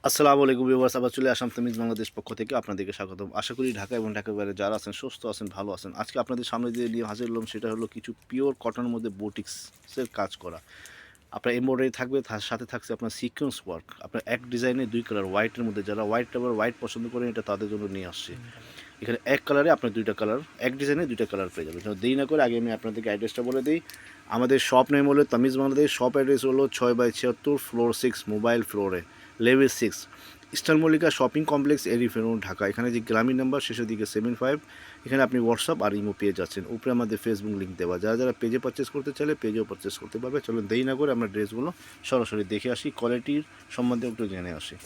আসসালামু আলাইকুম ভিউয়ার্স, আবার চলে আসলাম তামিজ বাংলাদেশ পক্ষ থেকে আপনাদেরকে স্বাগতম। আশা করি ঢাকা এবং ঢাকার বাইরে যারা আছেন সুস্থ আছেন, ভালো আছেন। আজকে আপনাদের সামনে দিয়ে নিয়ে হাজির হলাম, সেটা হলো কিছু পিওর কটনের মধ্যে বুটিক্সের কাজ করা। আপনার এমব্রয়ডারি থাকবে, তার সাথে থাকছে আপনার সিকোয়েন্স ওয়ার্ক। আপনার এক ডিজাইনে দুই কালার, হোয়াইটের মধ্যে যারা হোয়াইট পছন্দ করেন, এটা তাদের জন্য নিয়ে আসছে। এখানে এক কালারে আপনার দুইটা কালার, এক ডিজাইনে দুইটা কালার পেয়ে যাবেন। দেরি না করে আগে আমি আপনাদেরকে অ্যাড্রেসটা বলে দিই। আমাদের শপ নেম হলো তামিজ বাংলাদেশ। শপ অ্যাড্রেস হলো 6/76 ফ্লোর 6, মোবাইল ফ্লোরে, level 6, eastern Mallika shopping complex, এরি ফেরুন, ঢাকা। এখানে যে গ্রামীণ নাম্বার শেষের দিকে 75, এখানে আপনি হোয়াটসঅ্যাপ আর ইমো পেয়ে যাচ্ছেন। উপরে আমাদের ফেসবুক লিঙ্ক দেওয়া, যারা যারা পেজে পারচেস করতে চাইলে পেজেও পারচেস করতে পারবে। চলুন দেরি না করে আমরা ড্রেসগুলো সরাসরি দেখে আসি, কোয়ালিটির সম্বন্ধে একটু জেনে আসি।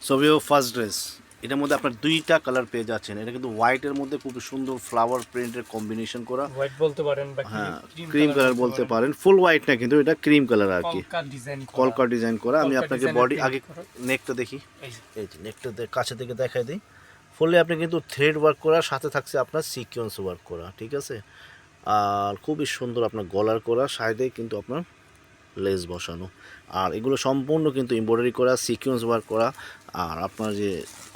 সবিও ফার্স্ট ড্রেস, এটার মধ্যে আপনার দুইটা কালার পেয়ে যাচ্ছেন। এটা কিন্তু হোয়াইটের মধ্যে খুব সুন্দর ফ্লাওয়ার প্রিন্টের কম্বিনেশন করা, হোয়াইট বলতে পারেন বা হ্যাঁ ক্রিম কালার বলতে পারেন। ফুল হোয়াইট না, কিন্তু এটা ক্রিম কালার আর কি, কলকা ডিজাইন করা। আমি আপনাকে বডি আগে নেকটা দেখি, এই যে নেকটা কাছে থেকে দেখাই দিই। ফুললি আপনি কিন্তু থ্রেড ওয়ার্ক করা, সাথে থাকছে আপনার সিকোয়েন্স ওয়ার্ক করা, ঠিক আছে। আর খুবই সুন্দর আপনার গলার করা, সাইডে কিন্তু আপনার লেস বসানো। আর এগুলো সম্পূর্ণ কিন্তু এমব্রয়ডারি করা, সিকোয়েন্স ওয়ার্ক করা। আর আপনার যে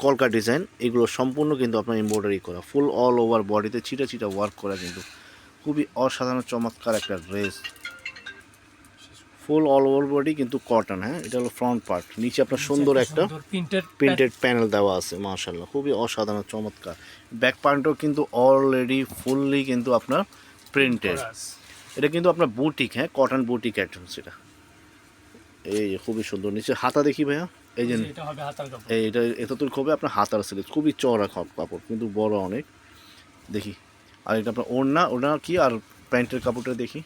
কলকা ডিজাইন, এগুলো সম্পূর্ণ কিন্তু আপনার এমব্রয়ডারি করা, ফুল অল ওভার বডিতে ছিটা ছিটা ওয়ার্ক করা। কিন্তু খুবই অসাধারণ চমৎকার একটা ড্রেস, ফুল অল ওভার বডি কিন্তু কটন। হ্যাঁ, এটা হলো ফ্রন্ট পার্ট, নিচে আপনার সুন্দর একটা প্রিন্টেড প্যানেল দেওয়া আছে, মাশাআল্লাহ খুবই অসাধারণ চমৎকার। ব্যাক প্যান্টও কিন্তু অলরেডি ফুললি কিন্তু আপনার প্রিন্টেড। এটা কিন্তু আপনার বুটিক, হ্যাঁ কটন বুটিক আইটেম সেটা। এই যে খুবই সুন্দর, নিচে হাতা দেখি ভাইয়া, এই যে এইটা এতটুকু হবে আপনার হাতার সিলিপ, খুবই চওড়া কাপড় কিন্তু বড় অনেক। দেখি, আর এটা আপনার ওড়না কি, আর প্যান্টের কাপড়টা দেখি।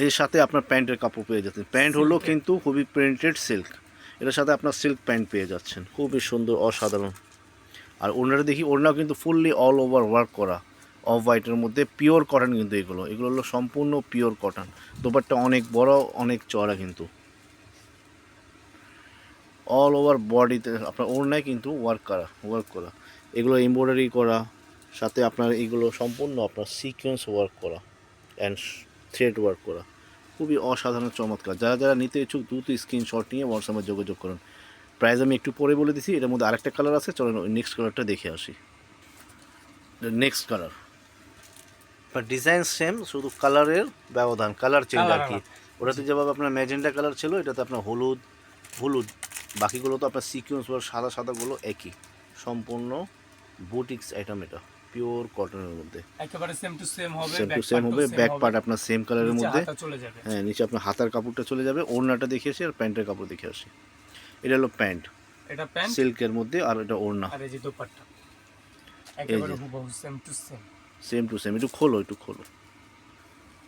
এর সাথে আপনার প্যান্টের কাপড় পেয়ে যাচ্ছেন। প্যান্ট হলো কিন্তু খুবই প্রিন্টেড সিল্ক, এটার সাথে আপনার সিল্ক প্যান্ট পেয়ে যাচ্ছেন, খুবই সুন্দর অসাধারণ। আর ওড়নাটা দেখি, ওড়নাও কিন্তু ফুললি অল ওভার ওয়ার্ক করা, অফ হোয়াইটের মধ্যে পিওর কটন। কিন্তু এগুলো হলো সম্পূর্ণ পিওর কটন। দোপাট্টা অনেক বড়, অনেক চওড়া, কিন্তু অল ওভার বডিতে আপনার ওড়নায় কিন্তু ওয়ার্ক করা। এগুলো এমব্রয়ডারি করা, সাথে আপনার এগুলো সম্পূর্ণ আপনার সিকোয়েন্স ওয়ার্ক করা অ্যান্ড থ্রেড ওয়ার্ক করা, খুবই অসাধারণ চমৎকার। যারা যারা নিতে ইচ্ছুক দ্রুত স্ক্রিনশট নিয়ে হোয়াটসঅ্যাপে যোগাযোগ করুন। প্রাইস আমি একটু পরে বলে দিচ্ছি। এটার মধ্যে আরেকটা কালার আছে, চলেন ওই নেক্সট কালারটা দেখে আসি। নেক্সট কালার ডিজাইন সেম, শুধু কালারের ব্যবধান, কালার চেঞ্জ আর কি। ওটাতে যেভাবে আপনার ম্যাজেন্টা কালার ছিল, এটাতে আপনার হলুদ, বাকিগুলো তো আপনার সিকোয়েন্স বা সাদা সাদাগুলো একই, সম্পূর্ণ বুটিক্স আইটেম। এটা পিওর কটনের মধ্যে, একেবারে সেম টু সেম হবে। ব্যাক পার্ট আপনার সেম কালারের মধ্যে, হ্যাঁ নিচে আপনার হাতার কাপড়টা চলে যাবে। ওড়নাটা দেখে আসি আর প্যান্টের কাপড় দেখে আসি। এটা হলো প্যান্ট, এটা প্যান্ট সিল্কের মধ্যে, আর এটা ওড়না, আর এই যে দোপাট্টা একেবারে হুবহু সেম টু সেম। একটু খোলো।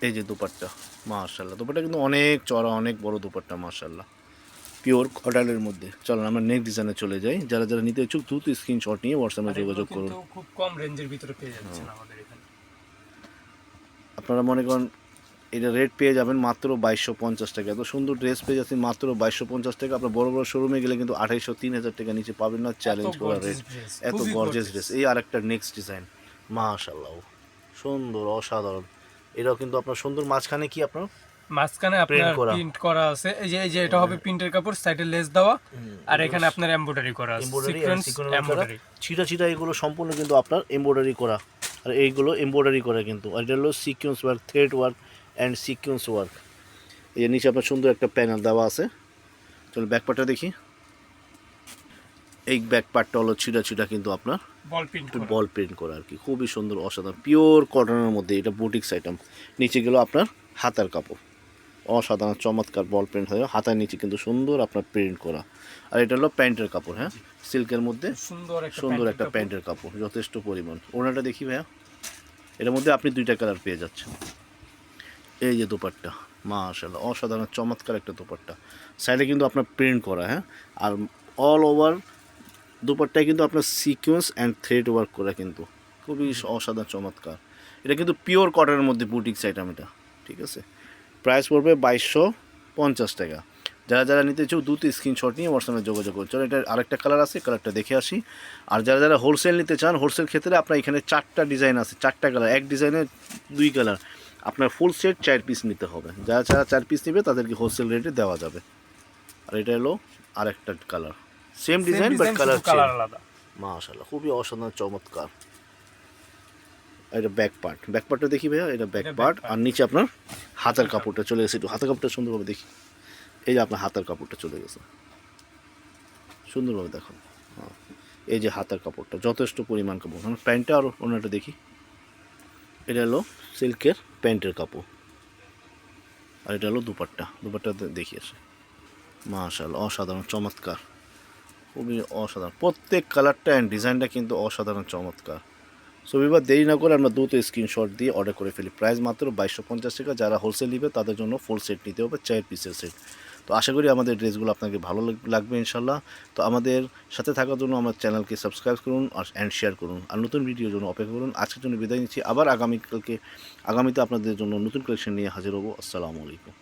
এই যে দোপাট্টা, মাশাআল্লাহ দোপাট্টা কিন্তু অনেক চড়া, অনেক বড় দোপাট্টা, মাশাআল্লাহ পিওর কটনের মধ্যে। চলুন আমরা নেক্সট ডিজাইনে চলে যাই। যারা যারা নিতে ইচ্ছুক দ্রুত স্ক্রিনশট নিয়ে হোয়াটসঅ্যাপে যোগাযোগ করুন। খুব কম রেঞ্জের ভিতরে পেয়ে যাচ্ছেন আমাদের এখানে। আপনারা মনে করেন এটা রেট পেয়ে যাবেন মাত্র 2250 টাকা। এত সুন্দর ড্রেস পেয়ে যাচ্ছেন মাত্র 2250 টাকা। আপনার বড় বড় শোরুমে গেলে কিন্তু 2800-3000 টাকা নিচে পাবেন না। চ্যালেঞ্জ করা রেট, এত গর্জিয়াস ড্রেস। এই আরেকটা নেক্সট ডিজাইন, মাশাআল্লাহ সুন্দর অসাধারণ। এটাও কিন্তু আপনার সুন্দর, মাঝখানে কি আপনার মাঝখানে আপনার প্রিন্ট করা আছে। এই যে এটা হবে প্রিন্টের কাপড়, সাইডে লেস দেওয়া, আর এখানে আপনার এমব্রয়ডারি করা আছে, এমব্রয়ডারি ছিটা এগুলো সম্পূর্ণ কিন্তু আপনার এমব্রয়ডারি করা। আর এইগুলো এমব্রয়ডারি করা কিন্তু, আর এটা হলো sequence work, thread work and sequence work. এই নিচে আপনার সুন্দর একটা প্যানেল দেওয়া আছে। চলো ব্যাক পার্টটা দেখি। এই ব্যাক পার্টটা হলো ছিটা কিন্তু আপনার বল প্রিন্ট করা আর কি, খুবই সুন্দর অসাধারণ পিওর কটনের মধ্যে। এটা বুটিক্স আইটেম। নিচে গেলো আপনার হাতার কাপড়, অসাধারণ চমৎকার বল প্রিন্ট হয়ে হাতার নিচে কিন্তু সুন্দর আপনার প্রিন্ট করা। আর এটা হলো প্যান্টের কাপড়, হ্যাঁ সিল্কের মধ্যে সুন্দর একটা প্যান্টের কাপড়, যথেষ্ট পরিমাণ। ওনাটা দেখি ভাইয়া, এটার মধ্যে আপনি দুইটা কালার পেয়ে যাচ্ছেন। এই যে দোপাট্টা, মাশাআল্লাহ অসাধারণ চমৎকার একটা দোপাট্টা, সাইডে কিন্তু আপনার প্রিন্ট করা, হ্যাঁ আর অল ওভার দোপাট্টায় কিন্তু আপনার সিকোয়েন্স অ্যান্ড থ্রেড ওয়ার্ক করা, কিন্তু খুবই অসাধারণ চমৎকার। এটা কিন্তু পিওর কটনের মধ্যে বুটিক্স আইটেম এটা, ঠিক আছে। প্রাইস পড়বে 2250 টাকা। যারা যারা নিতে চাও দ্রুত স্ক্রিনশট নিয়ে হোয়াটসঅ্যাপে যোগাযোগ করুন। চলো এটা আরেকটা কালার আছে, কালারটা দেখে আসি। আর যারা যারা হোলসেল নিতে চান, হোলসেল ক্ষেত্রে আপনার এখানে 4টা ডিজাইন আছে, 4টা কালার, এক ডিজাইনে 2 কালার। আপনার ফুল সেট 4 পিস নিতে হবে। যারা যারা 4 পিস নেবে তাদেরকে হোলসেল রেটে দেওয়া যাবে। আর এটা হলো আরেকটা colour, same design but colour colour আলাদা। মাশাআল্লাহ, খুবই অসাধারণ চমৎকার। এটা ব্যাক পার্টটা দেখি ভাইয়া, এটা ব্যাক পার্ট। আর নিচে আপনার হাতার কাপড়টা চলে গেছে, একটু হাতার কাপড়টা সুন্দরভাবে দেখি। এই যে আপনার হাতার কাপড়টা চলে গেছে সুন্দরভাবে দেখো। হ্যাঁ, এই যে হাতার কাপড়টা যথেষ্ট পরিমাণ কাপড়। মানে প্যান্টটা আর অন্যটা দেখি, এটা হলো সিল্কের প্যান্টের কাপড়। আর এটা হলো দুপাট্টা দেখি আসে। মাশাআল্লাহ, অসাধারণ চমৎকার, খুবই অসাধারণ। প্রত্যেক কালারটা অ্যান্ড ডিজাইনটা কিন্তু অসাধারণ চমৎকার। সো এবার দেরি না করে আমরা দ্রুত স্ক্রিনশট দিয়ে অর্ডার করে ফেলি। প্রাইস মাত্র 2250 টাকা। যারা হোলসেল নেবে তাদের জন্য ফুল সেট নিতে হবে, 4 পিসের সেট। তো আশা করি আমাদের ড্রেসগুলো আপনাকে ভালো লাগবে ইনশাল্লাহ। তো আমাদের সাথে থাকার জন্য আমার চ্যানেলকে সাবস্ক্রাইব করুন আর অ্যান্ড শেয়ার করুন। আর নতুন ভিডিওর জন্য অপেক্ষা করুন। আজকের জন্য বিদায় নিচ্ছি, আবার আগামীতে আপনাদের জন্য নতুন কালেকশন নিয়ে হাজির হবো। আসসালামু আলাইকুম।